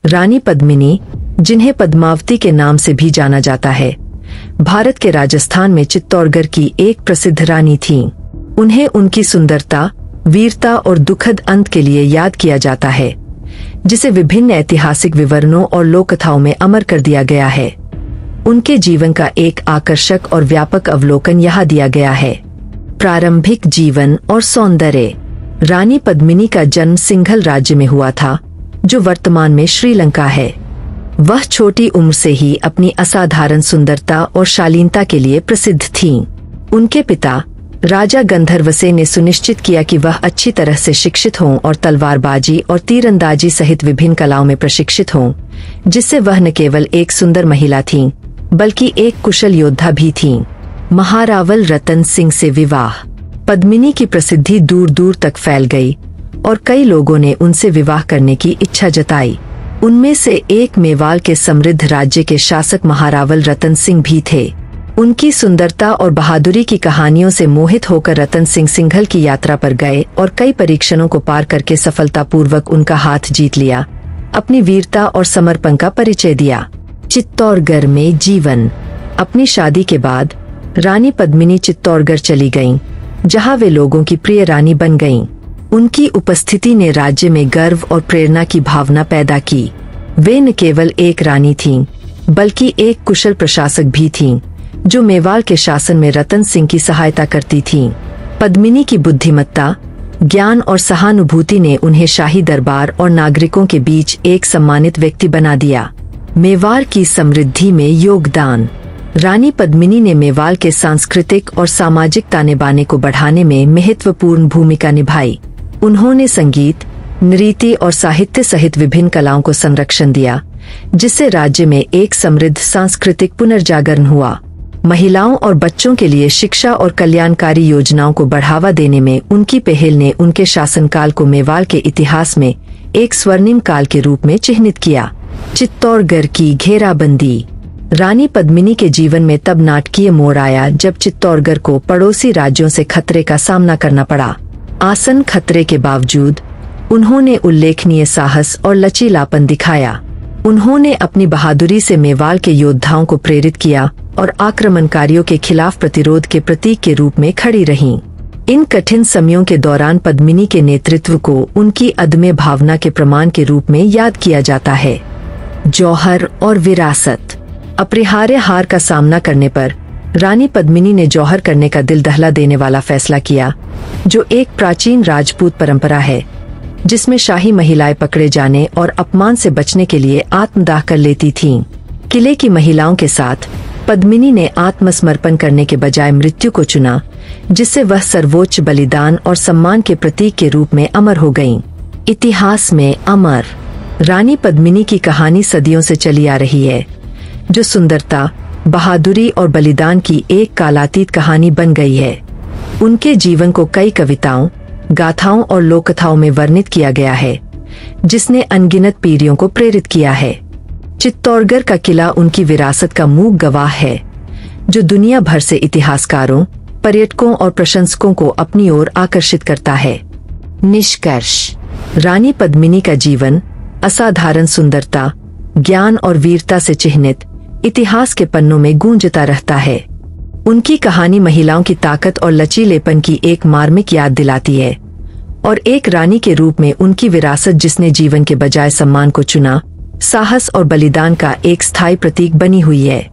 रानी पद्मिनी, जिन्हें पद्मावती के नाम से भी जाना जाता है, भारत के राजस्थान में चित्तौड़गढ़ की एक प्रसिद्ध रानी थीं। उन्हें उनकी सुंदरता, वीरता और दुखद अंत के लिए याद किया जाता है, जिसे विभिन्न ऐतिहासिक विवरणों और लोक कथाओं में अमर कर दिया गया है। उनके जीवन का एक आकर्षक और व्यापक अवलोकन यहाँ दिया गया है। प्रारंभिक जीवन और सौंदर्य। रानी पद्मिनी का जन्म सिंघल राज्य में हुआ था, जो वर्तमान में श्रीलंका है। वह छोटी उम्र से ही अपनी असाधारण सुंदरता और शालीनता के लिए प्रसिद्ध थीं। उनके पिता राजा गंधर्वसेन ने सुनिश्चित किया कि वह अच्छी तरह से शिक्षित हों और तलवारबाजी और तीरंदाजी सहित विभिन्न कलाओं में प्रशिक्षित हों, जिससे वह न केवल एक सुंदर महिला थीं, बल्कि एक कुशल योद्धा भी थीं। महारावल रतन सिंह से विवाह। पद्मिनी की प्रसिद्धि दूर दूर तक फैल गई और कई लोगों ने उनसे विवाह करने की इच्छा जताई। उनमें से एक मेवाल के समृद्ध राज्य के शासक महारावल रतन सिंह भी थे। उनकी सुंदरता और बहादुरी की कहानियों से मोहित होकर रतन सिंह सिंघल की यात्रा पर गए और कई परीक्षणों को पार करके सफलतापूर्वक उनका हाथ जीत लिया, अपनी वीरता और समर्पण का परिचय दिया। चित्तौड़गढ़ में जीवन। अपनी शादी के बाद रानी पद्मिनी चित्तौड़गढ़ चली गईं, जहां वे लोगों की प्रिय रानी बन गईं। उनकी उपस्थिति ने राज्य में गर्व और प्रेरणा की भावना पैदा की। वे न केवल एक रानी थीं, बल्कि एक कुशल प्रशासक भी थीं, जो मेवाल के शासन में रतन सिंह की सहायता करती थीं। पद्मिनी की बुद्धिमत्ता, ज्ञान और सहानुभूति ने उन्हें शाही दरबार और नागरिकों के बीच एक सम्मानित व्यक्ति बना दिया। मेवाड़ की समृद्धि में योगदान। रानी पद्मिनी ने मेवाड़ के सांस्कृतिक और सामाजिक ताने बाने को बढ़ाने में महत्वपूर्ण भूमिका निभाई। उन्होंने संगीत, नृत्य और साहित्य सहित विभिन्न कलाओं को संरक्षण दिया, जिससे राज्य में एक समृद्ध सांस्कृतिक पुनर्जागरण हुआ। महिलाओं और बच्चों के लिए शिक्षा और कल्याणकारी योजनाओं को बढ़ावा देने में उनकी पहल ने उनके शासनकाल को मेवाड़ के इतिहास में एक स्वर्णिम काल के रूप में चिह्नित किया। चित्तौड़गढ़ की घेराबंदी। रानी पद्मिनी के जीवन में तब नाटकीय मोड़ आया जब चित्तौड़गढ़ को पड़ोसी राज्यों से खतरे का सामना करना पड़ा। आसन खतरे के बावजूद उन्होंने उल्लेखनीय साहस और लचीलापन दिखाया। उन्होंने अपनी बहादुरी से मेवाड़ के योद्धाओं को प्रेरित किया और आक्रमणकारियों के खिलाफ प्रतिरोध के प्रतीक के रूप में खड़ी रहीं। इन कठिन समयों के दौरान पद्मिनी के नेतृत्व को उनकी अदम्य भावना के प्रमाण के रूप में याद किया जाता है। जौहर और विरासत। अपरिहार्य हार का सामना करने पर रानी पद्मिनी ने जौहर करने का दिल दहला देने वाला फैसला किया, जो एक प्राचीन राजपूत परंपरा है, जिसमें शाही महिलाएं पकड़े जाने और अपमान से बचने के लिए आत्मदाह कर लेती थीं। किले की महिलाओं के साथ पद्मिनी ने आत्मसमर्पण करने के बजाय मृत्यु को चुना, जिससे वह सर्वोच्च बलिदान और सम्मान के प्रतीक के रूप में अमर हो गईं। इतिहास में अमर। रानी पद्मिनी की कहानी सदियों से चली आ रही है, जो सुंदरता, बहादुरी और बलिदान की एक कालातीत कहानी बन गई है। उनके जीवन को कई कविताओं, गाथाओं और लोक कथाओं में वर्णित किया गया है, जिसने अनगिनत पीढ़ियों को प्रेरित किया है। चित्तौड़गढ़ का किला उनकी विरासत का मूक गवाह है, जो दुनिया भर से इतिहासकारों, पर्यटकों और प्रशंसकों को अपनी ओर आकर्षित करता है। निष्कर्ष। रानी पद्मिनी का जीवन असाधारण सुंदरता, ज्ञान और वीरता से चिह्नित इतिहास के पन्नों में गूंजता रहता है। उनकी कहानी महिलाओं की ताकत और लचीलेपन की एक मार्मिक याद दिलाती है, और एक रानी के रूप में उनकी विरासत, जिसने जीवन के बजाय सम्मान को चुना, साहस और बलिदान का एक स्थायी प्रतीक बनी हुई है।